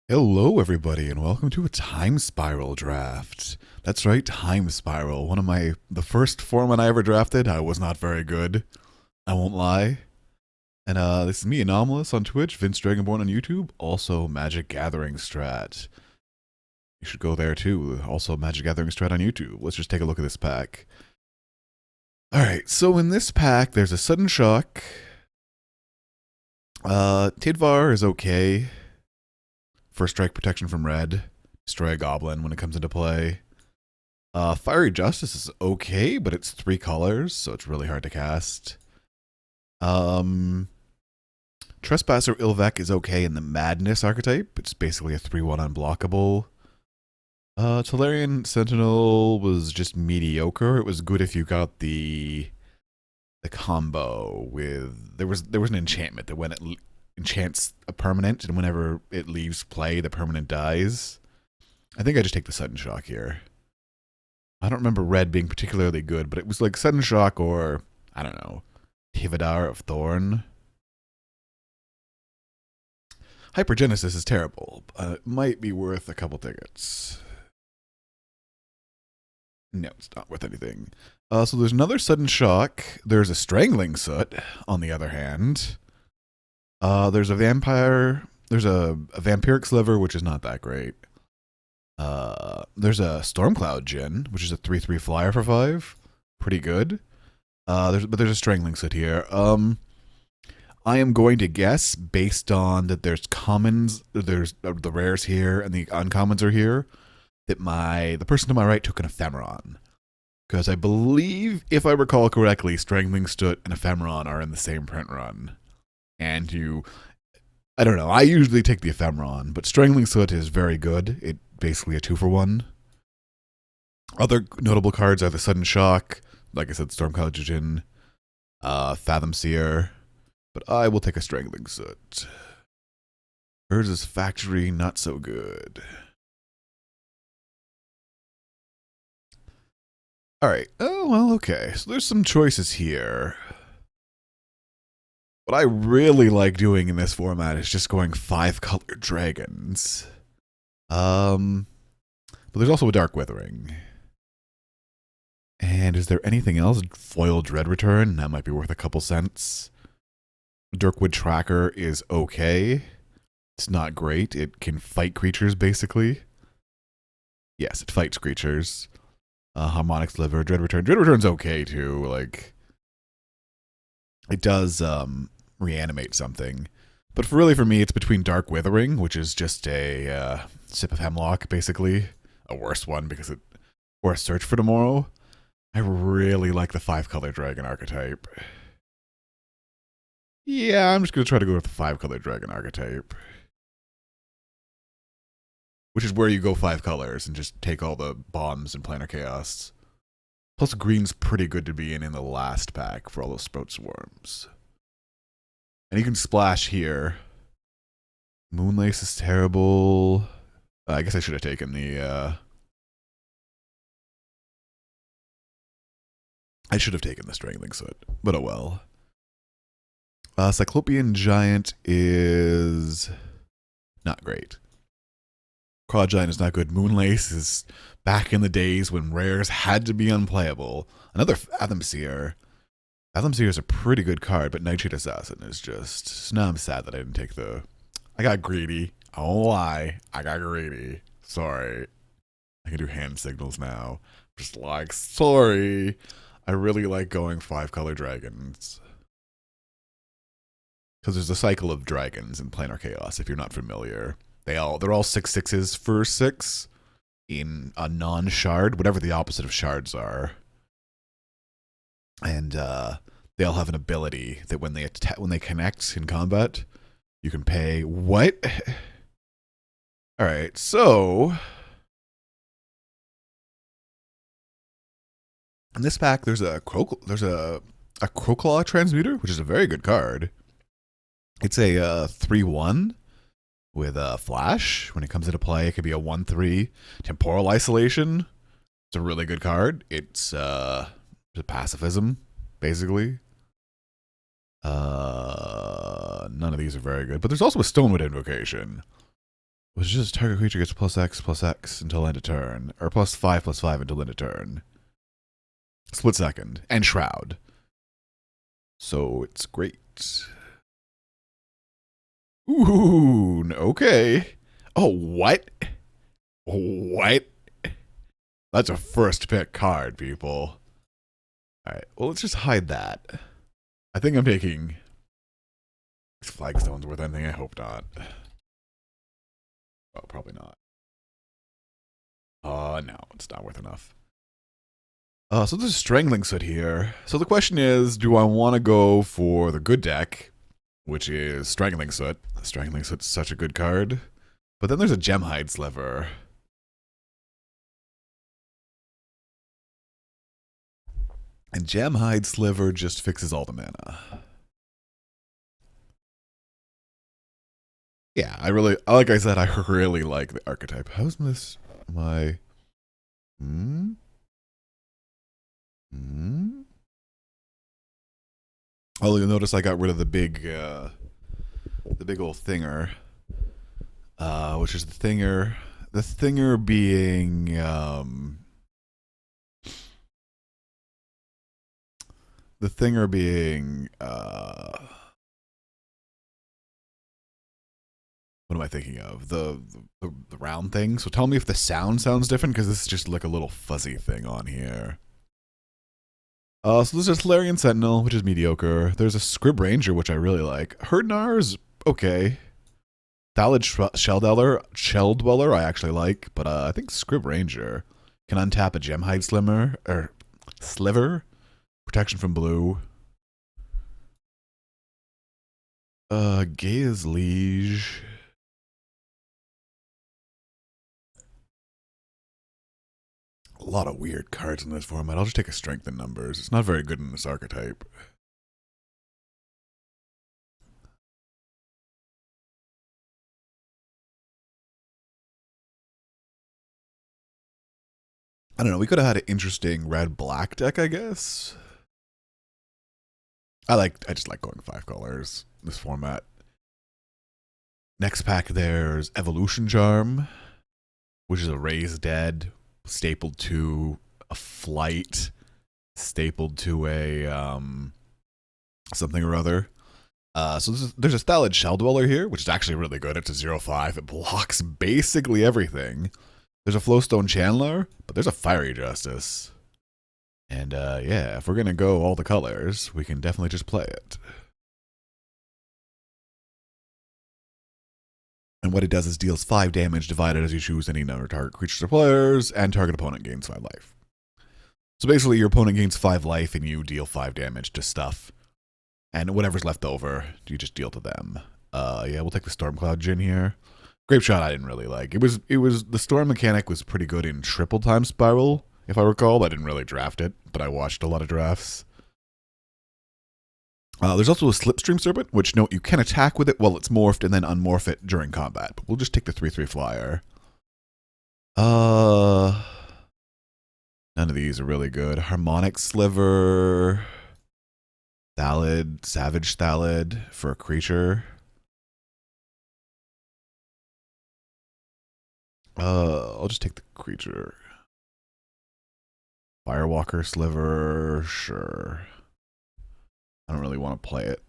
Hello, everybody, and welcome to a Time Spiral draft. That's right, Time Spiral. The first format I ever drafted, I was not very good. I won't lie. And this is me, Anomalous on Twitch, Vince Dragonborn on YouTube, also Magic Gathering Strat. You should go there too. Also Magic Gathering Strat on YouTube. Let's just take a look at this pack. Alright, so in this pack, there's a Sudden Shock. Tidvar is okay. First strike protection from red. Destroy a goblin when it comes into play. Fiery Justice is okay, but it's 3 colors, so it's really hard to cast. Trespasser Ilvek is okay in the Madness archetype. It's basically a 3-1 unblockable. Tolarian Sentinel was just mediocre. It was good if you got the combo with there was an enchantment that when it enchants a permanent, and whenever it leaves play, the permanent dies. I think I just take the Sudden Shock here. I don't remember red being particularly good, but it was like Sudden Shock or, I don't know, Tivadar of Thorn. Hypergenesis is terrible, but it might be worth a couple tickets. No, it's not worth anything. So there's another Sudden Shock. There's a Strangling Soot, on the other hand. There's a vampire. There's a vampiric sliver, which is not that great. There's a Stormcloud Djinn, which is a 3/3 flyer for 5. Pretty good. There's a Strangling Soot here. I am going to guess, based on that there's commons, there's the rares here, and the uncommons are here, that the person to my right took an Ephemeron. Because I believe, if I recall correctly, Strangling Soot and Ephemeron are in the same print run. And I don't know, I usually take the Ephemeron, but Strangling Soot is very good. It's basically a 2-for-1. Other notable cards are the Sudden Shock, like I said, Stormcloud Djinn, Fathom Seer, but I will take a Strangling Soot. Urza's Factory, not so good. Alright, oh, well, okay, so there's some choices here. What I really like doing in this format is just going 5-color dragons. But there's also a Dark Withering. And is there anything else? Foil Dread Return, that might be worth a couple cents. Dirkwood Tracker is okay. It's not great. It can fight creatures, basically. Yes, it fights creatures. Harmonic Sliver, Dread Return. Dread Return's okay, too. Like, it does reanimate something. But for me, it's between Dark Withering, which is just a Sip of Hemlock, basically. A worse one, or a Search for Tomorrow. I really like the 5-color dragon archetype. Yeah, I'm just going to try to go with the 5-color dragon archetype. Which is where you go 5 colors and just take all the bombs and planar chaos. Plus green's pretty good to be in the last pack for all those Sprout Swarms. And you can splash here. Moonlace is terrible. I guess I should have taken the I should have taken the Strangling Soot, but oh well. Cyclopean Giant is not great. Claw Giant is not good. Moonlace is back in the days when rares had to be unplayable. Another Fathom Seer. Fathom Seer is a pretty good card, but Nightshade Assassin is just... Now I'm sad that I didn't take I got greedy. I won't lie. I got greedy. Sorry. I can do hand signals now. Just like, sorry. I really like going 5-color dragons. Because there's a cycle of dragons in Planar Chaos, if you're not familiar. They're all 6/6s for 6 in a non-shard, whatever the opposite of shards are. And they all have an ability that when they connect in combat, you can pay what? All right, so in this pack, there's a Croclaw Transmuter, which is a very good card. It's a 3/1 with a flash. When it comes into play, it could be a 1/3 Temporal Isolation. It's a really good card. It's a pacifism, basically. None of these are very good, but there's also a Stonewood Invocation. Was just target creature gets +X until end of turn, or +5/+5 until end of turn. Split second and shroud. So it's great. Ooh, okay. Oh, what? What? That's a first pick card, people. Alright, well, let's just hide that. I think I'm taking... Is Flagstone's worth anything? I hope not. Oh, probably not. No, it's not worth enough. So there's a Strangling Soot here. So the question is, do I want to go for the good deck, which is Strangling Soot? Strangling Soot's such a good card. But then there's a Gemhide Sliver. And Gemhide Sliver just fixes all the mana. Yeah, like I said, I really like the archetype. How's this, my... Oh, you'll notice I got rid of the big old thinger, which is the thinger. The thinger being what am I thinking of? The round thing. So tell me if the sound sounds different, because this is just like a little fuzzy thing on here. So there's a Solarian Sentinel, which is mediocre. There's a Scrib Ranger, which I really like. Herdnar is okay. Thallid Shell Dweller, I actually like, but I think Scrib Ranger can untap a Gemhide Sliver. Protection from blue. Gaia's Liege. A lot of weird cards in this format. I'll just take a strength in numbers. It's not very good in this archetype. I don't know. We could have had an interesting red-black deck, I guess. I just like going 5 colors in this format. Next pack, there's Evolution Charm, which is a Raise Dead stapled to a Flight, stapled to a something or other. So there's a Thallid Shell Dweller here, which is actually really good. It's a 0/5. It blocks basically everything. There's a Flowstone Chandler, but there's a Fiery Justice. And yeah, if we're going to go all the colors, we can definitely just play it. And what it does is deals 5 damage divided as you choose any number of target creatures or players, and target opponent gains 5 life. So basically, your opponent gains 5 life, and you deal 5 damage to stuff. And whatever's left over, you just deal to them. Yeah, we'll take the Stormcloud Djinn here. Grape Shot I didn't really like. It was the storm mechanic was pretty good in Triple Time Spiral, if I recall. I didn't really draft it, but I watched a lot of drafts. There's also a Slipstream Serpent, which, note, you can attack with it while it's morphed and then unmorph it during combat. But we'll just take the 3/3 flyer. None of these are really good. Harmonic Sliver. Savage Thallid for a creature. I'll just take the creature. Firewalker Sliver, sure. I don't really want to play it.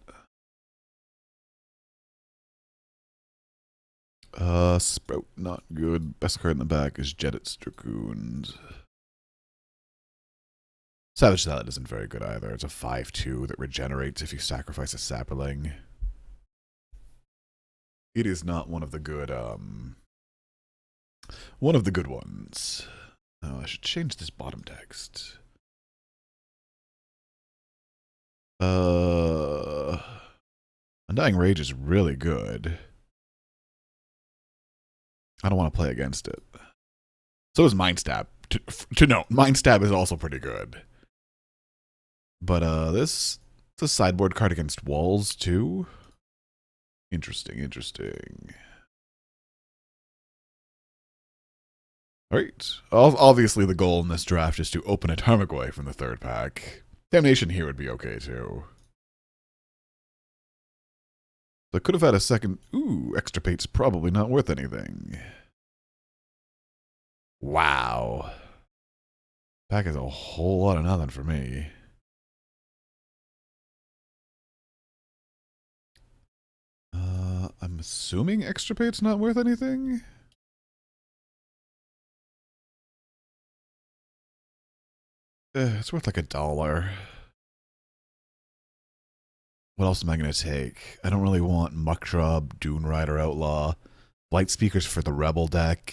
Sprout, not good. Best card in the back is Jedit's Dragoons. Savage Thallid isn't very good either. It's a 5/2 that regenerates if you sacrifice a Sapperling. It is not one of the good, ones. Oh, I should change this bottom text. Undying Rage is really good. I don't want to play against it. So is Mind Stab. To note, Mind Stab is also pretty good. But this is a sideboard card against walls too. Interesting. Alright. Obviously the goal in this draft is to open a Tarmogoyf from the 3rd pack. Damnation here would be okay too. So I could have had a second. Ooh, extirpate's probably not worth anything. Wow. Pack is a whole lot of nothing for me. I'm assuming extirpate's not worth anything? It's worth like $1. What else am I going to take? I don't really want Mucktrub, Dune Rider Outlaw, Light Speakers for the Rebel deck,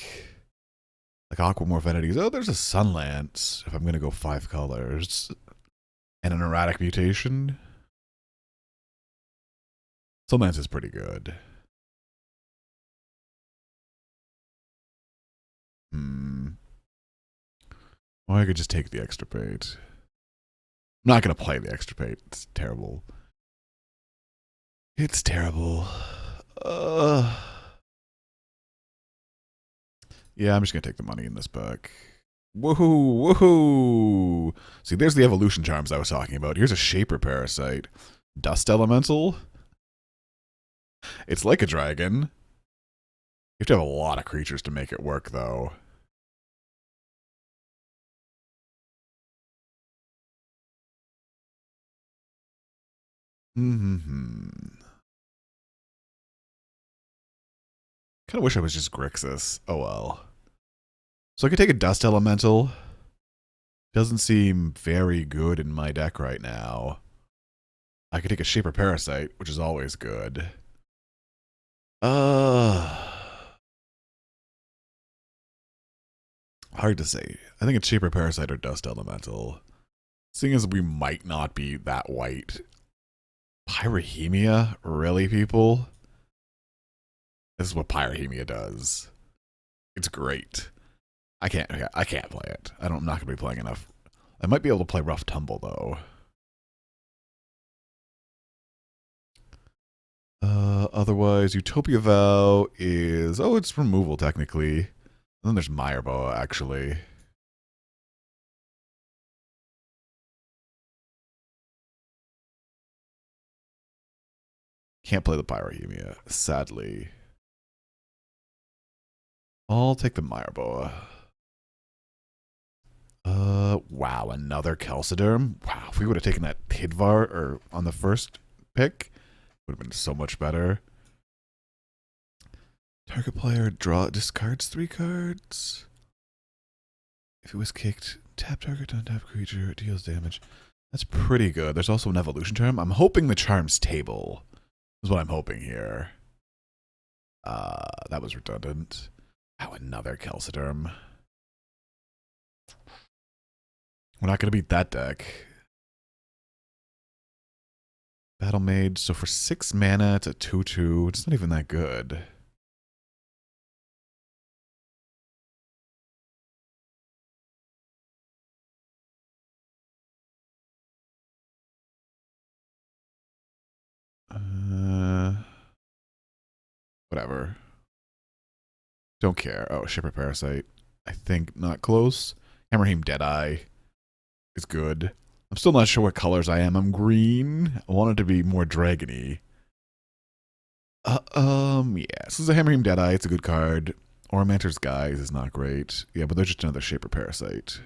like Aquamorph Entities. Oh, there's a Sunlance if I'm going to go 5 colors. And an Erratic Mutation. Sunlance is pretty good. Or I could just take the extirpate. I'm not going to play the extirpate. It's terrible. It's terrible. Yeah, I'm just going to take the money in this pack. Woohoo! Woohoo! See, there's the evolution charms I was talking about. Here's a Shaper Parasite. Dust Elemental. It's like a dragon. You have to have a lot of creatures to make it work, though. Kind of wish I was just Grixis. Oh well. So I could take a Dust Elemental. Doesn't seem very good in my deck right now. I could take a Shaper Parasite, which is always good. Hard to say. I think it's Shaper Parasite or Dust Elemental. Seeing as we might not be that white. Pyrrhemia? Really, people? This is what Pyrrhemia does. It's great. I can't play it. I'm not gonna be playing enough. I might be able to play Rough Tumble though. Otherwise, Utopia Vow is it's removal technically. And then there's Mireboa actually. Can't play the Pyrrhemia, sadly. I'll take the Mireboa. Wow, another Kelsiderm. Wow, if we would have taken that Pidvar or on the first pick, would have been so much better. Target player discards 3 cards. If it was kicked, tap target, untap creature, deals damage. That's pretty good. There's also an evolution charm. I'm hoping the charm's table. Is what I'm hoping here. That was redundant. Wow, another Kelsiderm. We're not gonna beat that deck. Battle Mage. So for 6 mana, it's a 2/2. It's not even that good. Whatever. Don't care. Oh, Shipper Parasite. I think not close. Hammerheim Deadeye is good. I'm still not sure what colors I am. I'm green. I want it to be more dragony. Yeah. This is a Hammerheim Deadeye. It's a good card. Oromanter's Guise is not great. Yeah, but there's just another Shaper Parasite.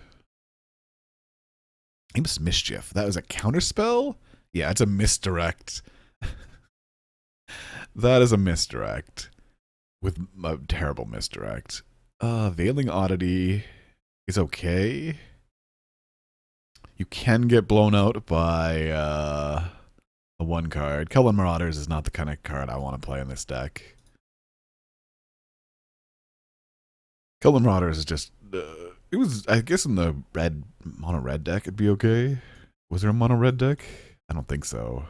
Aim's Mischief. That was a counterspell? Yeah, it's a misdirect. That is a misdirect. With a terrible misdirect. Veiling Oddity is okay. You can get blown out by a 1 card. Kellan Marauders is not the kind of card I want to play in this deck. Kellan Marauders is just... it was, I guess, in the mono red deck, it'd be okay. Was there a mono red deck? I don't think so.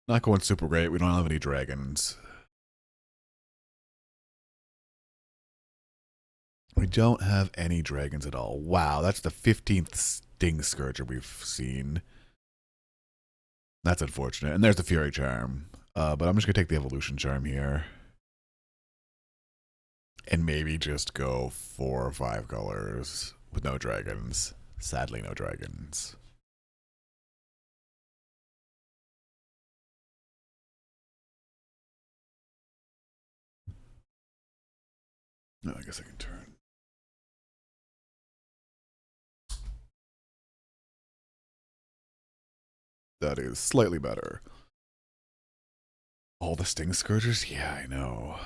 Not going super great. We don't have any dragons. We don't have any dragons at all. Wow, that's the 15th Sting Scourger we've seen. That's unfortunate. And there's the Fury Charm. But I'm just going to take the Evolution Charm here. And maybe just go 4 or 5 colors with no dragons. Sadly, no dragons. No, I guess I can turn. That is slightly better. All the Sting Scourgers? Yeah, I know.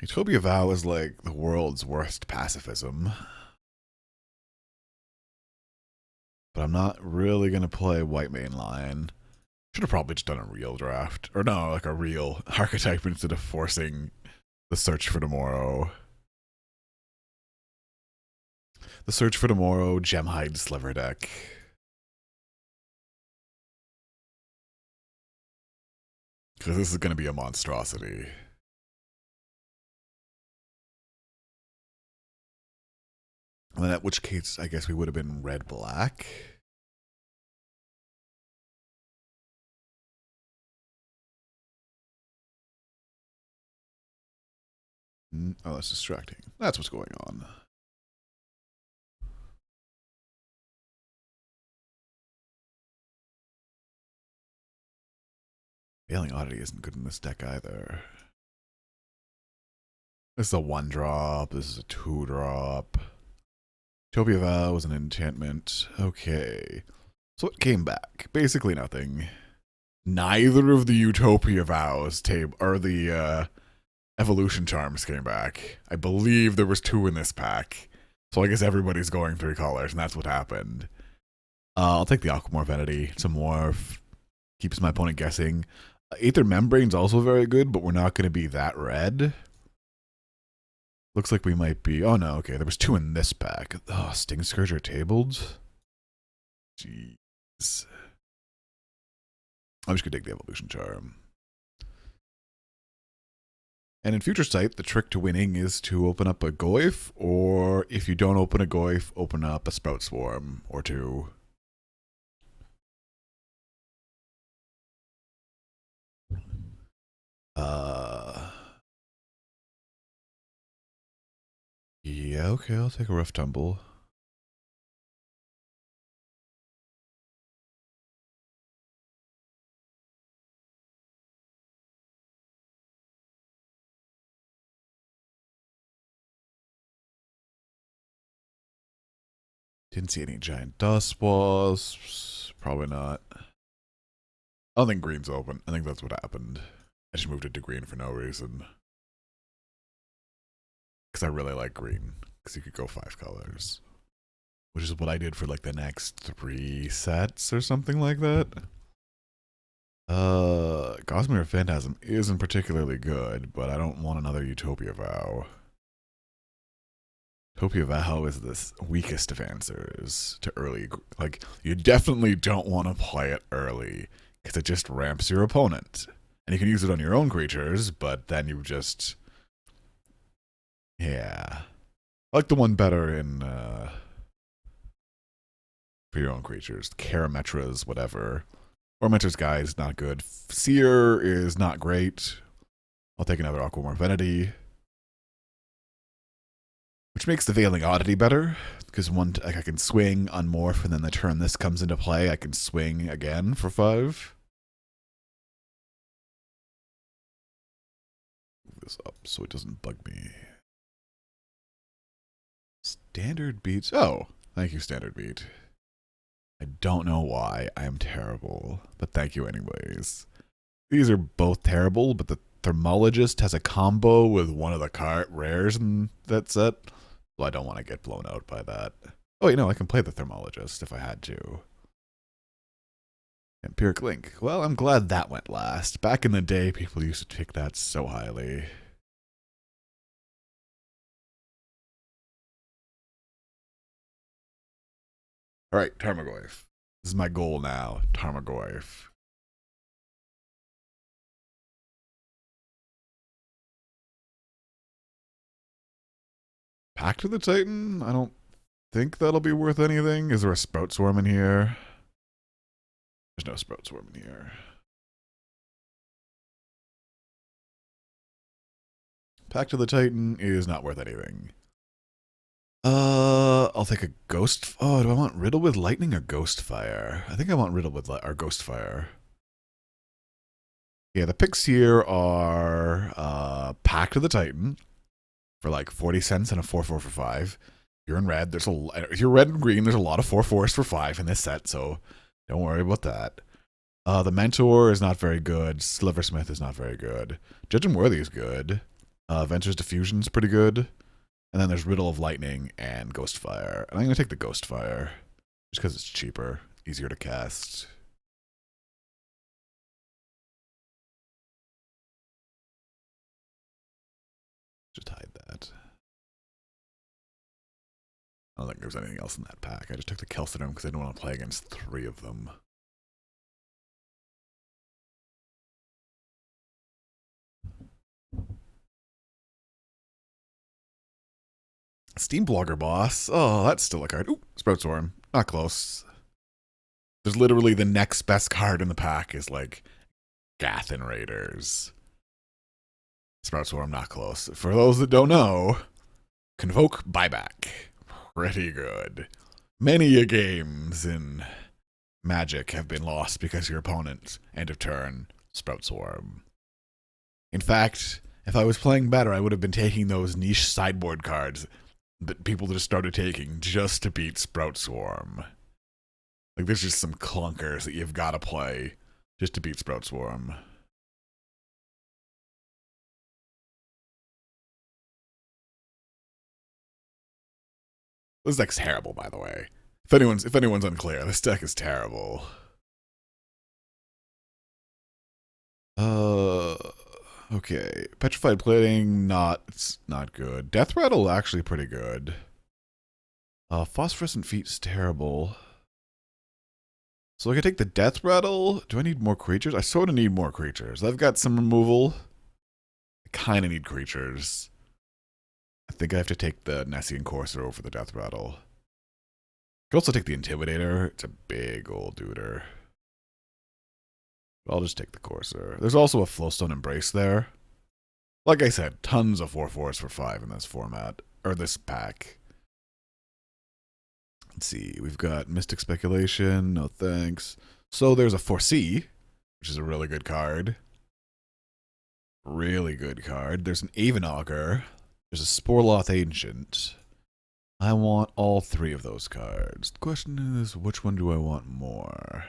Utopia Vow is like the world's worst pacifism. But I'm not really going to play white main line. Should have probably just done a real draft. Or no, like a real archetype instead of forcing the Search for Tomorrow. The Search for Tomorrow Gemhide Sliver deck. Because this is going to be a monstrosity. And then at which case, I guess we would have been red-black. Oh, that's distracting. That's what's going on. Failing Oddity isn't good in this deck either. This is a 1-drop. This is a 2-drop. Utopia Vow was an enchantment. Okay. So it came back. Basically nothing. Neither of the Utopia Vows or the Evolution Charms came back. I believe there was 2 in this pack. So I guess everybody's going 3 colors, and that's what happened. I'll take the Aquamorph Entity. It's a morph. Keeps my opponent guessing. Aether Membrane's also very good, but we're not going to be that red. Looks like we might be... Oh, no, okay. There was 2 in this pack. Oh, Sting Scourger tabled? Jeez. I'm just going to take the Evolution Charm. And in Future Sight, the trick to winning is to open up a Goyf, or if you don't open a Goyf, open up a Sprout Swarm or 2. Yeah, okay, I'll take a Rough Tumble. Didn't see any giant dust wasps. Probably not. I don't think green's open. I think that's what happened. I just moved it to green for no reason. Because I really like green. Because you could go 5 colors. Which is what I did for like the next 3 sets or something like that. Gossamer Phantasm isn't particularly good, but I don't want another Utopia Vow. Utopia Vow is the weakest of answers to early. Like, you definitely don't want to play it early, because it just ramps your opponent. And you can use it on your own creatures, but then you just... Yeah. I like the one better in, for your own creatures. Karametras, whatever. Tormentor's Guy is not good. Seer is not great. I'll take another Aquamorph Entity. Which makes the Veiling Oddity better, because like I can swing, unmorph, and then the turn this comes into play, I can swing again for 5. Move this up so it doesn't bug me. Standard beats. Oh, thank you, Standard Beat. I don't know why. I am terrible, but thank you anyways. These are both terrible, but the Thermologist has a combo with one of the rares in that set. So I don't want to get blown out by that. Oh, you know, I can play the Thermologist if I had to. Empiric Link. Well, I'm glad that went last. Back in the day, people used to take that so highly. All right, Tarmogoyf. This is my goal now, Tarmogoyf. Pact of the Titan? I don't think that'll be worth anything. Is there a Sprout Swarm in here? There's no Sprout Swarm in here. Pact of the Titan is not worth anything. I'll take a Ghost. Oh, do I want Riddle with Lightning or Ghost Fire? I think I want Riddle with or Ghost Fire. Yeah, the picks here are Pact of the Titan for like 40 cents and a 4/4 for 5. You're in red. If you're red and green, there's a lot of 4/4s for 5 in this set, so don't worry about that. The Mentor is not very good. Sliversmith is not very good. Judge and Worthy is good. Venture's Diffusion is pretty good. And then there's Riddle of Lightning and Ghostfire. And I'm going to take the Ghostfire just because it's cheaper, easier to cast. Just hide that. I don't think there's anything else in that pack. I just took the Kelsidon because I didn't want to play against 3 of them. Steam Blogger Boss. Oh, that's still a card. Ooh, Sprout Swarm. Not close. There's literally the next best card in the pack is like Gathan Raiders. Sprout Swarm, not close. For those that don't know, Convoke Buyback. Pretty good. Many a games in Magic have been lost because your opponent, end of turn, Sprout Swarm. In fact, if I was playing better, I would have been taking those niche sideboard cards that people just started taking just to beat Sprout Swarm. Like, there's just some clunkers that you've got to play just to beat Sprout Swarm. This deck's terrible, by the way. If anyone's unclear, this deck is terrible. Okay. Petrified Plating, it's not good. Death Rattle, actually pretty good. Phosphorescent Feet's terrible. So I can take the Death Rattle. Do I need more creatures? I sort of need more creatures. I've got some removal. I kind of need creatures. I think I have to take the Nessian Courser over the Death Rattle. I could also take the Intimidator. It's a big old duder. But I'll just take the Courser. There's also a Flowstone Embrace there. Like I said, tons of 4/4s for 5 in this format. Or this pack. Let's see. We've got Mystic Speculation. No thanks. So there's a Foresee, which is a really good card. Really good card. There's an Avenauger. There's a Sporloth Ancient. I want all 3 of those cards. The question is, which one do I want more?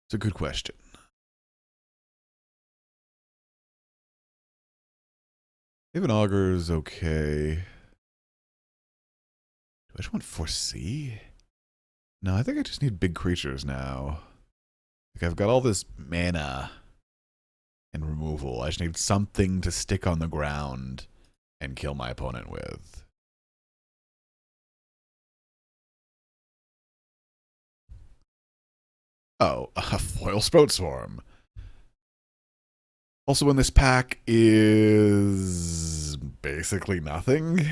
It's a good question. Avenauger is okay. Do I just want Foresee? No, I think I just need big creatures now. Like, I've got all this mana and removal. I just need something to stick on the ground and kill my opponent with. Oh, a foil Sprout Swarm. Also in this pack is basically nothing.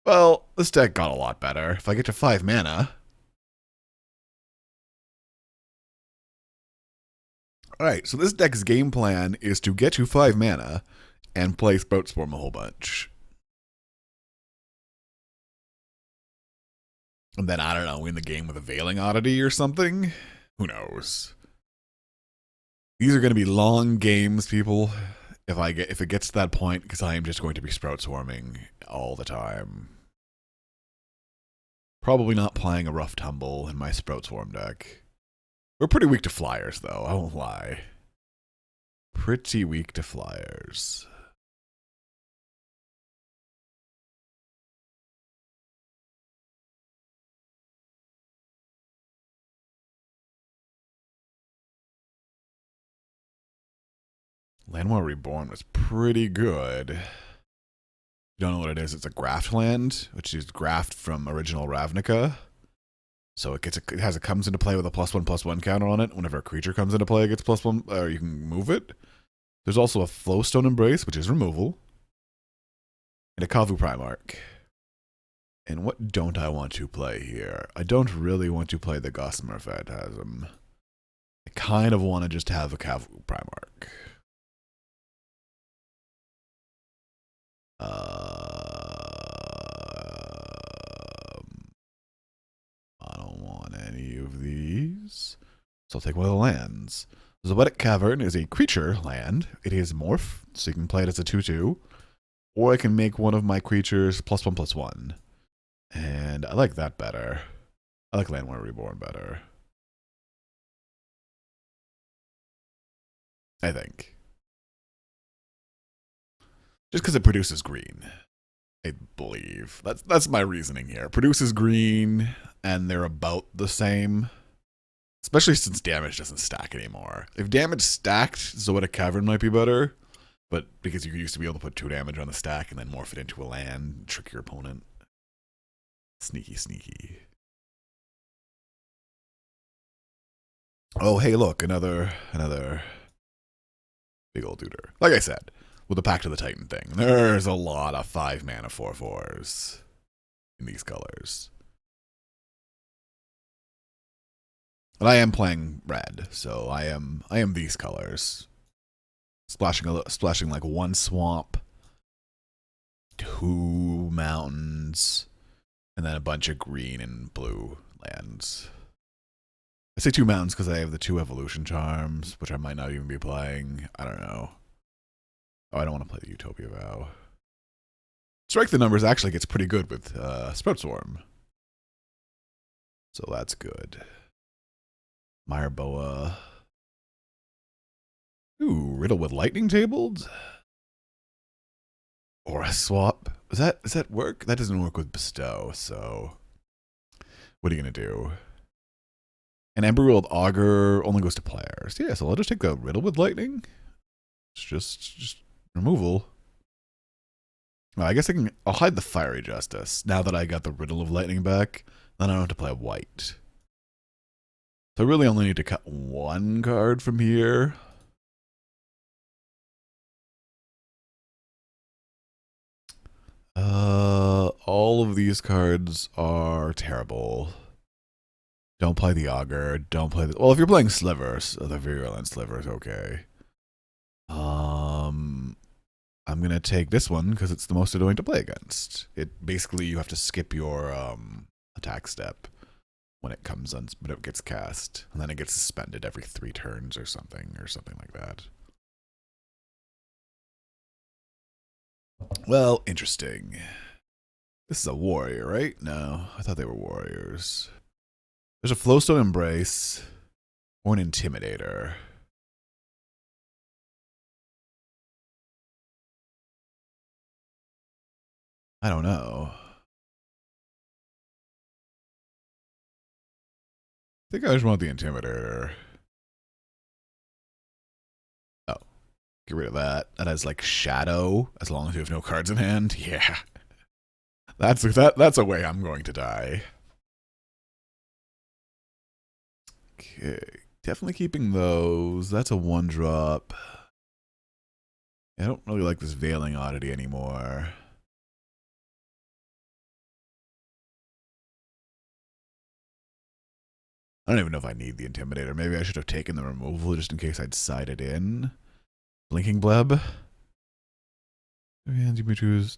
Well, this deck got a lot better. If I get to 5 mana. Alright, so this deck's game plan is to get to 5 mana and play Sprout Swarm a whole bunch. And then, I don't know, win the game with a Veiling Oddity or something? Who knows? These are going to be long games, people, if it gets to that point, because I am just going to be Sprout Swarming all the time. Probably not playing a Rough Tumble in my Sprout Swarm deck. We're pretty weak to flyers, though, I won't lie. Pretty weak to flyers. Llanowar Reborn was pretty good. If you don't know what it is, it's a graft land, which is graft from original Ravnica. So it comes into play with a +1/+1 counter on it. Whenever a creature comes into play, it gets +1, or you can move it. There's also a Flowstone Embrace, which is removal, and a Kavu Primarch. And what don't I want to play here? I don't really want to play the Gossamer Phantasm. I kind of want to just have a Kavu Primarch. I don't want any of these. So I'll take one of the lands. Zoetic Cavern is a creature land. It is morph, so you can play it as a 2/2. Or I can make one of my creatures +1/+1. And I like that better. I like Landware Reborn better. I think. Just because it produces green. I believe. That's my reasoning here. Produces green, and they're about the same. Especially since damage doesn't stack anymore. If damage stacked, Zoetic Cavern might be better. But because you used to be able to put 2 damage on the stack and then morph it into a land, trick your opponent. Sneaky, sneaky. Oh, hey, look, another big old duder. Like I said, with the Pact of the Titan thing, there's a lot of 5-mana 4/4s in these colors. But I am playing red, so I am these colors. Splashing like 1 swamp, 2 mountains, and then a bunch of green and blue lands. I say 2 mountains because I have the 2 evolution charms, which I might not even be playing. I don't know. Oh, I don't want to play the Utopia Vow. Strike the Numbers actually gets pretty good with Sprout Swarm. So that's good. Mire Boa. Ooh, Riddle with Lightning Tabled? Or a swap. Does that work? That doesn't work with Bestow, so what are you gonna do? An Emberworld Augur only goes to players. Yeah, so I'll just take the Riddle with Lightning. It's just removal. Oh, I guess I'll hide the Fiery Justice. Now that I got the Riddle of Lightning back, then I don't have to play white. So I really only need to cut 1 card from here. All of these cards are terrible. Don't play the Augur. Don't play the... Well, if you're playing Slivers, the Virulent Slivers, okay. I'm going to take this one because it's the most annoying to play against. It basically, you have to skip your attack step when it comes on, when it gets cast. And then it gets suspended every 3 turns or something like that. Well, interesting. This is a warrior, right? No, I thought they were warriors. There's a Flowstone Embrace or an Intimidator. I don't know. I think I just want the Intimidator. Oh, get rid of that. That has like Shadow, as long as you have no cards in hand. Yeah. That's a way I'm going to die. Okay, definitely keeping those. That's a 1-drop. I don't really like this Veiling Oddity anymore. I don't even know if I need the Intimidator. Maybe I should have taken the removal just in case I'd sided in. Blinking Bleb.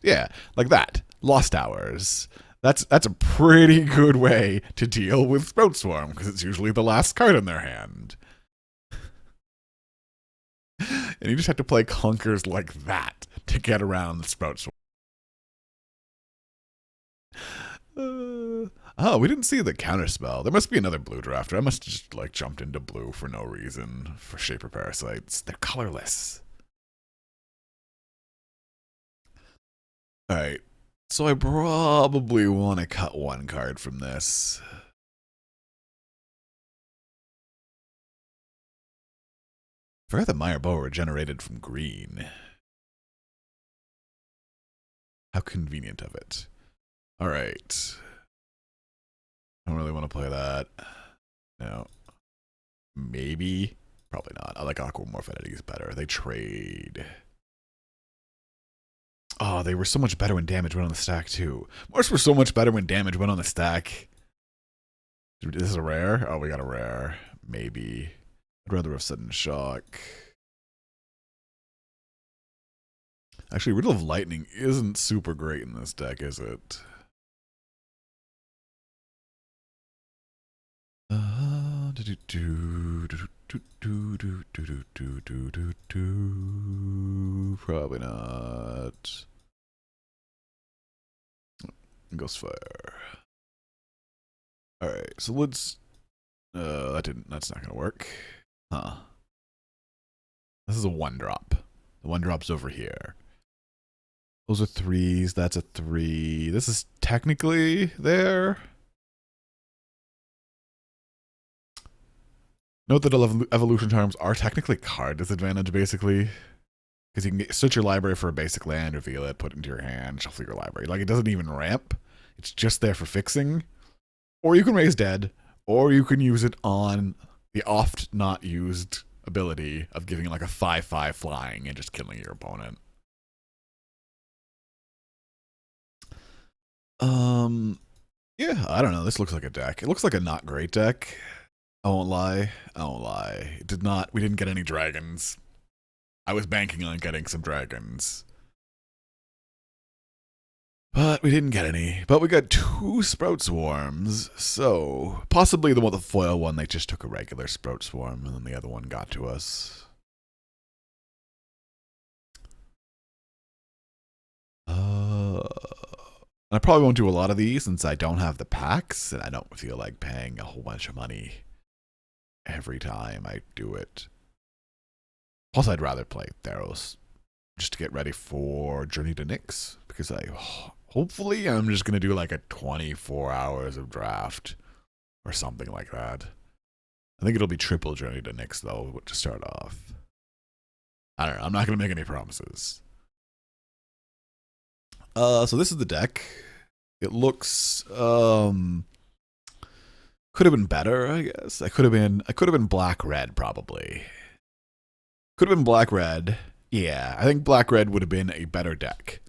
Yeah, like that. Lost Hours. That's a pretty good way to deal with Sprout Swarm, because it's usually the last card in their hand. And you just have to play clunkers like that to get around the Sprout Swarm. Oh, we didn't see the counterspell. There must be another blue drafter. I must have just like jumped into blue for no reason for Shaper Parasites. They're colorless. Alright. So I probably want to cut 1 card from this. I forgot that Mire Boa regenerated from green. How convenient of it. Alright. I don't really want to play that. No. Maybe. Probably not. I like Aquamorph entities better. They trade. Oh, they were so much better when damage went on the stack, too. Morphs were so much better when damage went on the stack. This is a rare? Oh, we got a rare. Maybe. I'd rather have Sudden Shock. Actually, Riddle of Lightning isn't super great in this deck, is it? Probably not. Ghostfire. Alright, so let's... that's not gonna work. Huh. This is a 1-drop. The 1-drop's over here. Those are 3s, that's a 3. This is technically there. Note that evolution charms are technically card disadvantage, basically. Because you can search your library for a basic land, reveal it, put it into your hand, shuffle your library. Like, it doesn't even ramp. It's just there for fixing. Or you can raise dead, or you can use it on the oft not used ability of giving like a 5/5 flying and just killing your opponent. Yeah, I don't know. This looks like a deck. It looks like a not great deck. I won't lie. I won't lie. It did not. We didn't get any dragons. I was banking on getting some dragons. But we didn't get any. But we got 2 Sprout Swarms. So, possibly the foil one, they just took a regular Sprout Swarm, and then the other one got to us. I probably won't do a lot of these since I don't have the packs, and I don't feel like paying a whole bunch of money every time I do it. Plus, I'd rather play Theros just to get ready for Journey to Nyx, because hopefully I'm just going to do like a 24 hours of draft or something like that. I think it'll be triple Journey to Nyx, though, to start off. I don't know. I'm not going to make any promises. So this is the deck. It looks could have been better, I guess. I could have been black red probably. Could have been black red. Yeah, I think black red would have been a better deck.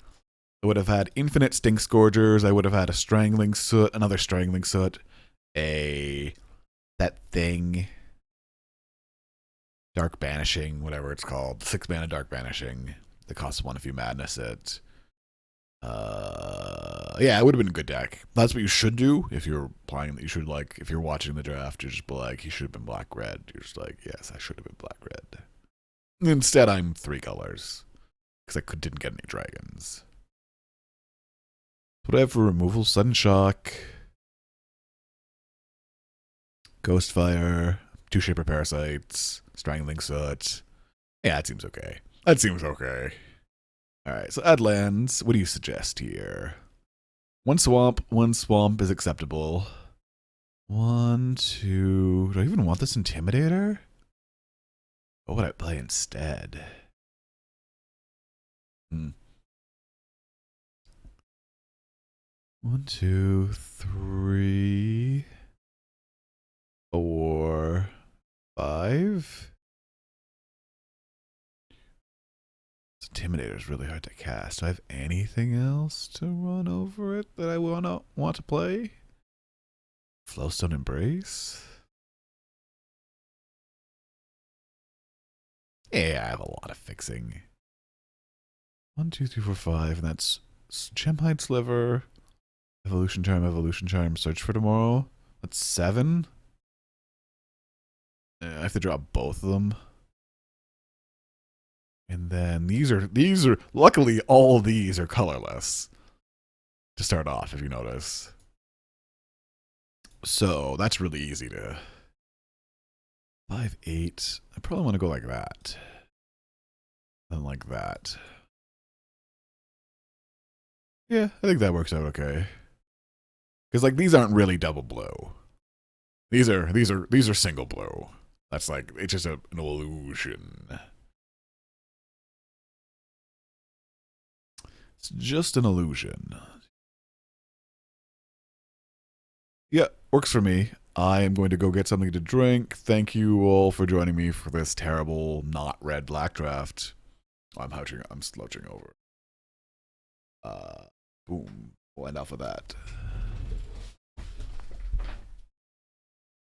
I would have had infinite stink scourgers. I would have had a strangling soot, another strangling soot, that thing, dark banishing, whatever it's called, 6 mana dark banishing. That costs 1 if you madness it. Yeah, it would have been a good deck. That's what you should do if you're playing. You should like if you're watching the draft, you're just like he should have been black red. You're just like yes, I should have been black red. Instead, I'm 3 colors because I didn't get any dragons. What do I have for removal? Sudden shock, Ghostfire, 2 Shaper Parasites, Strangling Soot. Yeah, that seems okay. That seems okay. Alright, so add lands. What do you suggest here? 1 swamp is acceptable. 1, 2. Do I even want this Intimidator? What would I play instead? 1, 2, 3, 4, 5. Intimidator is really hard to cast. Do I have anything else to run over it that I want to play? Flowstone Embrace? Yeah, I have a lot of fixing. 1, 2, 3, 4, 5, and that's Gemhide Sliver, Evolution Charm, Search for Tomorrow. That's 7. I have to drop both of them. And then these are luckily all these are colorless to start off, if you notice. So that's really easy to 5, 8. I probably want to go like that. Then like that. Yeah, I think that works out okay. Because like these aren't really double blue. These are single blue. That's like it's just an illusion. It's just an illusion. Yeah, works for me. I am going to go get something to drink. Thank you all for joining me for this terrible not red black draft. I'm slouching over. Boom. We'll end off with that.